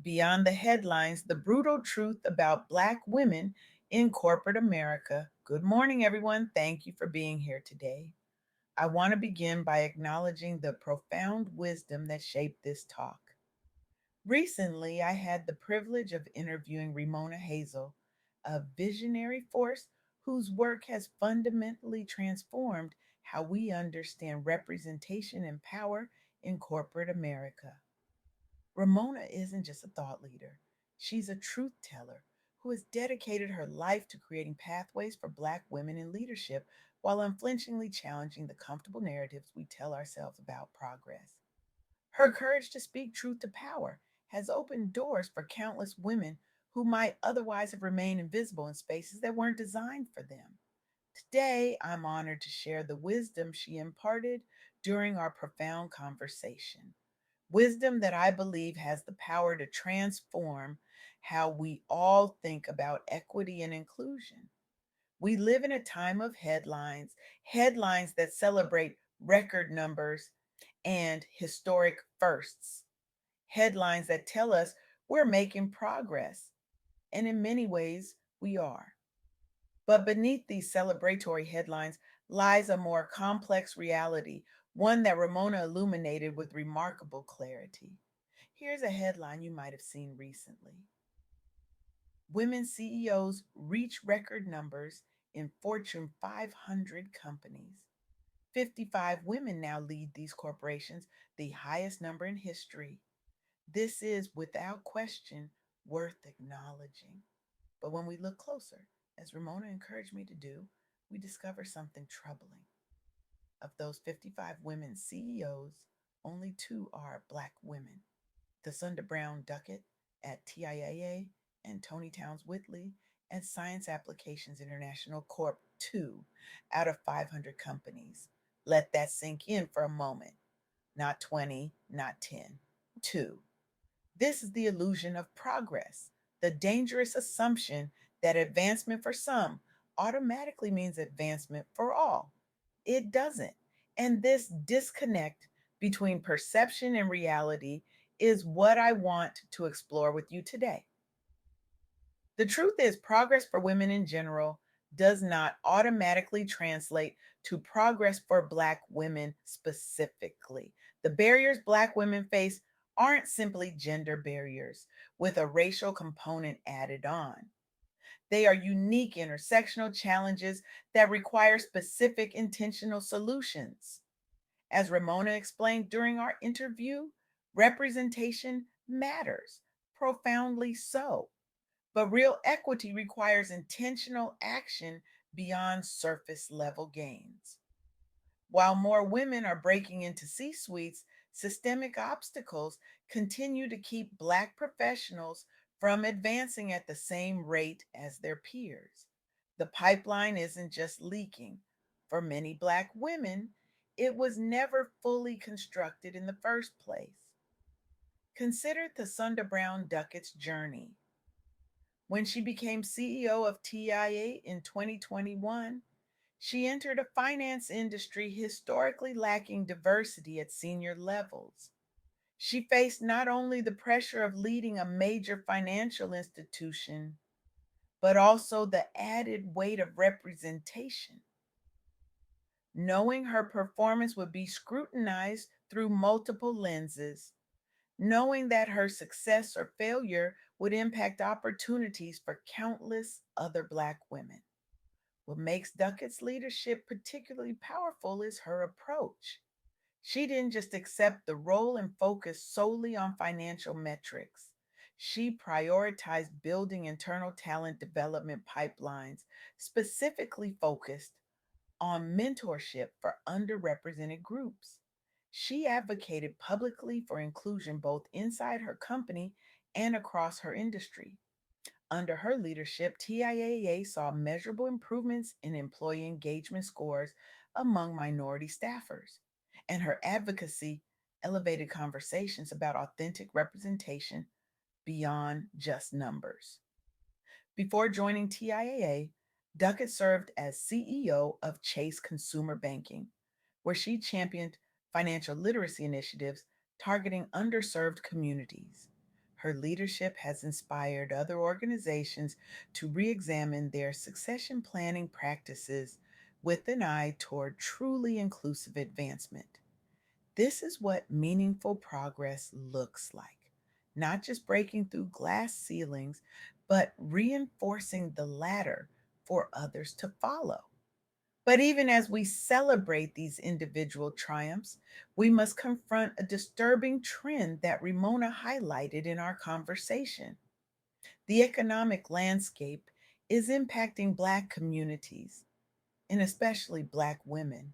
Beyond the headlines, the brutal truth about Black women in corporate America. Good morning, everyone. Thank you for being here today. I want to begin by acknowledging the profound wisdom that shaped this talk. Recently, I had the privilege of interviewing Remona Hazel, a visionary force whose work has fundamentally transformed how we understand representation and power in corporate America. Ramona isn't just a thought leader, she's a truth teller who has dedicated her life to creating pathways for Black women in leadership while unflinchingly challenging the comfortable narratives we tell ourselves about progress. Her courage to speak truth to power has opened doors for countless women who might otherwise have remained invisible in spaces that weren't designed for them. Today, I'm honored to share the wisdom she imparted during our profound conversation. Wisdom that I believe has the power to transform how we all think about equity and inclusion. We live in a time of headlines, headlines that celebrate record numbers and historic firsts, headlines that tell us we're making progress, and in many ways, we are. But beneath these celebratory headlines lies a more complex reality, one that Ramona illuminated with remarkable clarity. Here's a headline you might have seen recently: Women CEOs reach record numbers in Fortune 500 companies. 55 women now lead these corporations, the highest number in history. This is, without question, worth acknowledging. But when we look closer, as Ramona encouraged me to do, we discover something troubling. Of those 55 women CEOs, only two are Black women: Thasunda Brown Duckett at TIAA and Tony Towns Whitley at Science Applications International Corp. 2 out of 500 companies. Let that sink in for a moment. Not 20, not 10, 2. This is the illusion of progress, the dangerous assumption that advancement for some automatically means advancement for all. It doesn't. And this disconnect between perception and reality is what I want to explore with you today. The truth is, progress for women in general does not automatically translate to progress for Black women specifically. The barriers Black women face aren't simply gender barriers with a racial component added on. They are unique intersectional challenges that require specific intentional solutions. As Ramona explained during our interview, representation matters, profoundly so. But real equity requires intentional action beyond surface level gains. While more women are breaking into C suites, systemic obstacles continue to keep Black professionals from advancing at the same rate as their peers. The pipeline isn't just leaking. For many Black women, it was never fully constructed in the first place. Consider Thasunda Brown Duckett's journey. When she became CEO of TIA in 2021, she entered a finance industry historically lacking diversity at senior levels. She faced not only the pressure of leading a major financial institution, but also the added weight of representation. Knowing her performance would be scrutinized through multiple lenses, knowing that her success or failure would impact opportunities for countless other Black women. What makes Duckett's leadership particularly powerful is her approach. She didn't just accept the role and focus solely on financial metrics. She prioritized building internal talent development pipelines, specifically focused on mentorship for underrepresented groups. She advocated publicly for inclusion both inside her company and across her industry. Under her leadership, TIAA saw measurable improvements in employee engagement scores among minority staffers, and her advocacy elevated conversations about authentic representation beyond just numbers. Before joining TIAA, Duckett served as CEO of Chase Consumer Banking, where she championed financial literacy initiatives targeting underserved communities. Her leadership has inspired other organizations to re examine their succession planning practices with an eye toward truly inclusive advancement. This is what meaningful progress looks like, not just breaking through glass ceilings, but reinforcing the ladder for others to follow. But even as we celebrate these individual triumphs, we must confront a disturbing trend that Ramona highlighted in our conversation. The economic landscape is impacting Black communities, and especially Black women,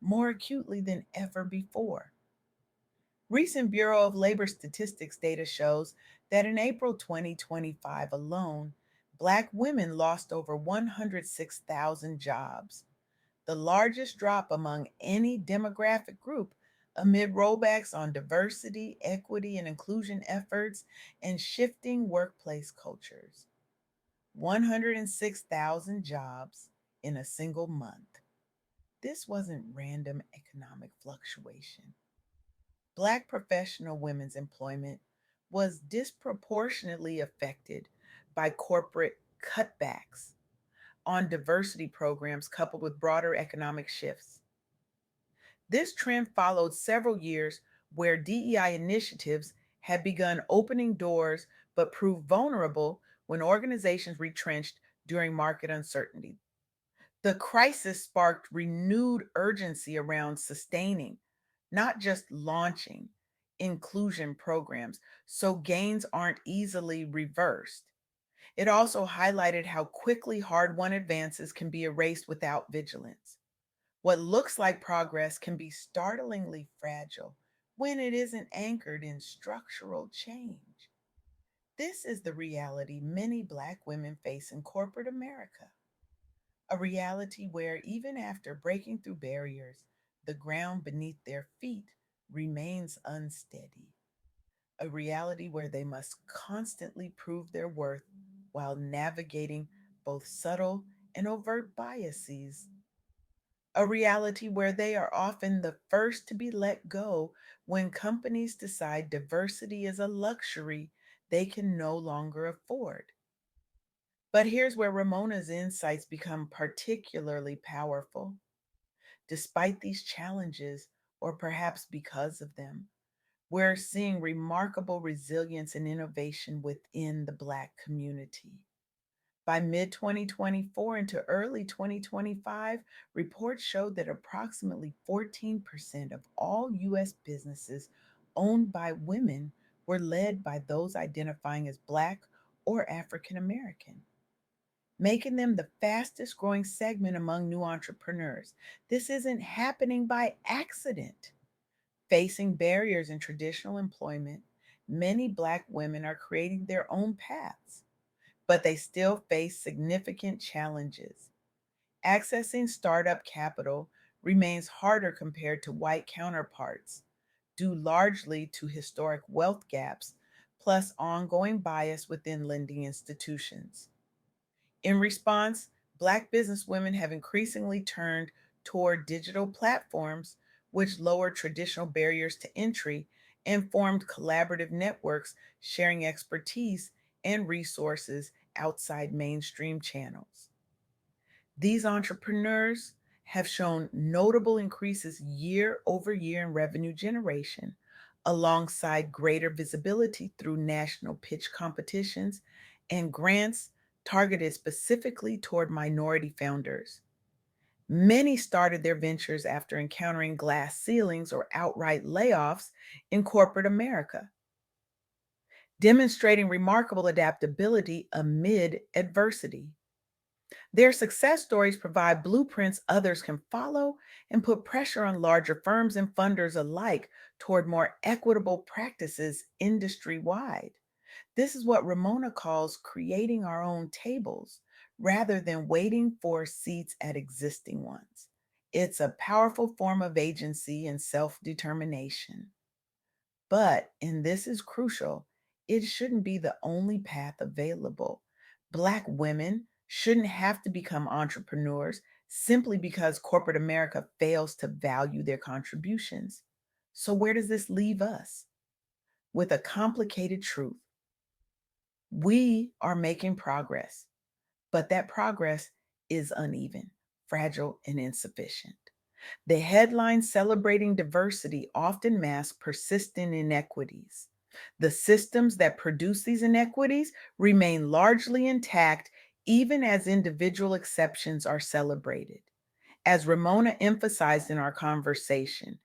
more acutely than ever before. Recent Bureau of Labor Statistics data shows that in April 2025 alone, Black women lost over 106,000 jobs, the largest drop among any demographic group amid rollbacks on diversity, equity, and inclusion efforts and shifting workplace cultures. 106,000 jobs in a single month. This wasn't random economic fluctuation. Black professional women's employment was disproportionately affected by corporate cutbacks on diversity programs coupled with broader economic shifts. This trend followed several years where DEI initiatives had begun opening doors but proved vulnerable when organizations retrenched during market uncertainty. The crisis sparked renewed urgency around sustaining, not just launching, inclusion programs so gains aren't easily reversed. It also highlighted how quickly hard won advances can be erased without vigilance. What looks like progress can be startlingly fragile when it isn't anchored in structural change. This is the reality many Black women face in corporate America, a reality where even after breaking through barriers, the ground beneath their feet remains unsteady, a reality where they must constantly prove their worth while navigating both subtle and overt biases, a reality where they are often the first to be let go when companies decide diversity is a luxury they can no longer afford. But here's where Ramona's insights become particularly powerful. Despite these challenges, or perhaps because of them, we're seeing remarkable resilience and innovation within the Black community. By mid 2024 into early 2025, reports showed that approximately 14% of all U.S. businesses owned by women were led by those identifying as Black or African American, making them the fastest growing segment among new entrepreneurs. This isn't happening by accident. Facing barriers in traditional employment, many Black women are creating their own paths, but they still face significant challenges. Accessing startup capital remains harder compared to white counterparts, due largely to historic wealth gaps, plus ongoing bias within lending institutions. In response, Black businesswomen have increasingly turned toward digital platforms, which lower traditional barriers to entry and formed collaborative networks sharing expertise and resources outside mainstream channels. These entrepreneurs have shown notable increases year over year in revenue generation, alongside greater visibility through national pitch competitions and grants targeted specifically toward minority founders. Many started their ventures after encountering glass ceilings or outright layoffs in corporate America, demonstrating remarkable adaptability amid adversity. Their success stories provide blueprints others can follow and put pressure on larger firms and funders alike toward more equitable practices industry wide. This is what Ramona calls creating our own tables rather than waiting for seats at existing ones. It's a powerful form of agency and self determination. But, and this is crucial, it shouldn't be the only path available. Black women shouldn't have to become entrepreneurs simply because corporate America fails to value their contributions. So, where does this leave us? With a complicated truth. We are making progress, but that progress is uneven, fragile, and insufficient. The headlines celebrating diversity often mask persistent inequities. The systems that produce these inequities remain largely intact even as individual exceptions are celebrated. As Remona emphasized in our conversation,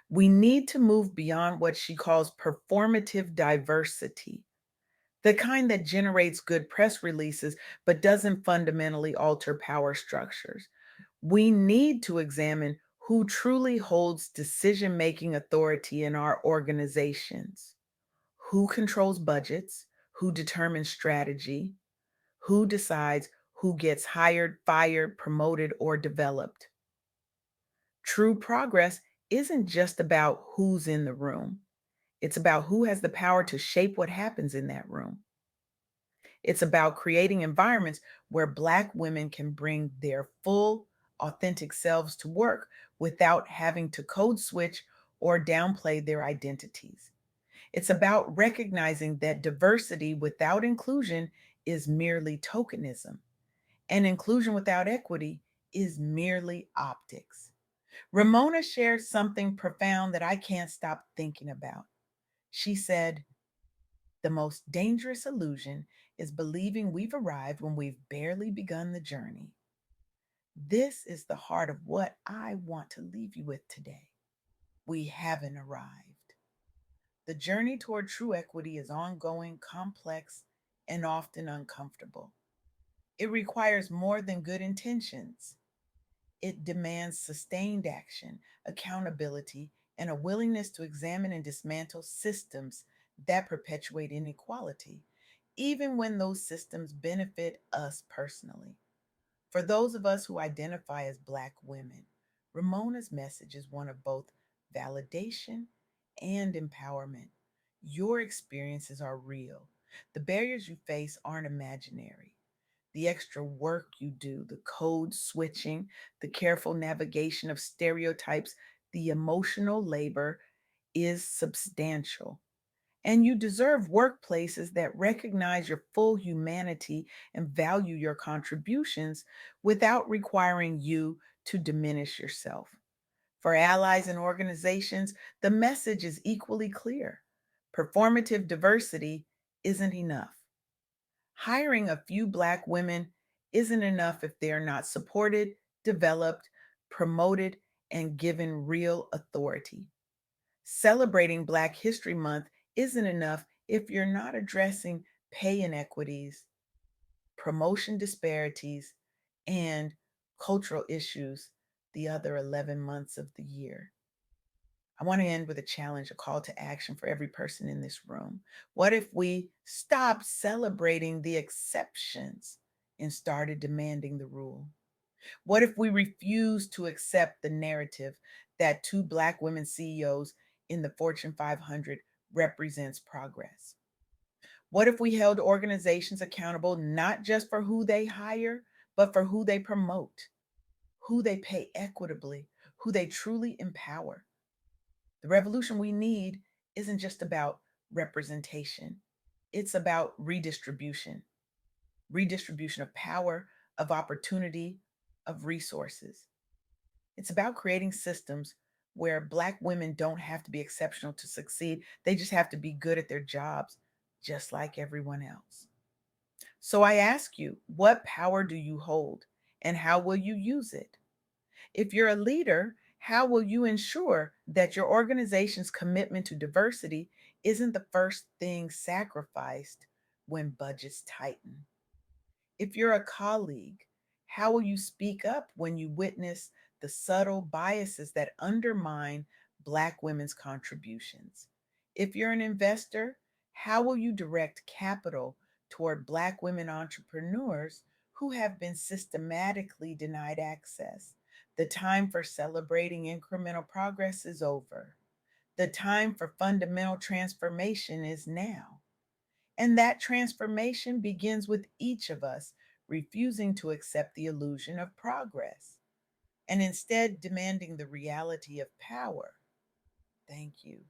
we need to move beyond what she calls performative diversity, the kind that generates good press releases but doesn't fundamentally alter power structures. We need to examine who truly holds decision making authority in our organizations, who controls budgets, who determines strategy, who decides who gets hired, fired, promoted, or developed. True progress isn't just about who's in the room, it's about who has the power to shape what happens in that room. It's about creating environments where Black women can bring their full, authentic selves to work without having to code switch or downplay their identities. It's about recognizing that diversity without inclusion is merely tokenism, and inclusion without equity is merely optics. Remona shared something profound that I can't stop thinking about. She said, the most dangerous illusion is believing we've arrived when we've barely begun the journey. This is the heart of what I want to leave you with today. We haven't arrived. The journey toward true equity is ongoing, complex, and often uncomfortable. It requires more than good intentions. It demands sustained action, accountability, and a willingness to examine and dismantle systems that perpetuate inequality, even when those systems benefit us personally. For those of us who identify as Black women, Ramona's message is one of both validation and empowerment. Your experiences are real. The barriers you face aren't imaginary. The extra work you do, the code switching, the careful navigation of stereotypes, the emotional labor is substantial. And you deserve workplaces that recognize your full humanity and value your contributions without requiring you to diminish yourself. For allies and organizations, the message is equally clear. Performative diversity isn't enough. Hiring a few Black women isn't enough if they're not supported, developed, promoted, and given real authority. Celebrating Black History Month isn't enough if you're not addressing pay inequities, promotion disparities, and cultural issues the other 11 months of the year. I want to end with a challenge, a call to action for every person in this room. What if we stopped celebrating the exceptions and started demanding the rule? What if we refused to accept the narrative that two Black women CEOs in the Fortune 500 represents progress? What if we held organizations accountable not just for who they hire, but for who they promote, who they pay equitably, who they truly empower? The revolution we need isn't just about representation, it's about redistribution of power, of opportunity, of resources. It's about creating systems where Black women don't have to be exceptional to succeed, they just have to be good at their jobs, just like everyone else. So I ask you, what power do you hold and how will you use it? If you're a leader, how will you ensure that your organization's commitment to diversity isn't the first thing sacrificed when budgets tighten? If you're a colleague, how will you speak up when you witness the subtle biases that undermine Black women's contributions? If you're an investor, how will you direct capital toward Black women entrepreneurs who have been systematically denied access? The time for celebrating incremental progress is over. The time for fundamental transformation is now. And that transformation begins with each of us refusing to accept the illusion of progress and instead demanding the reality of power. Thank you.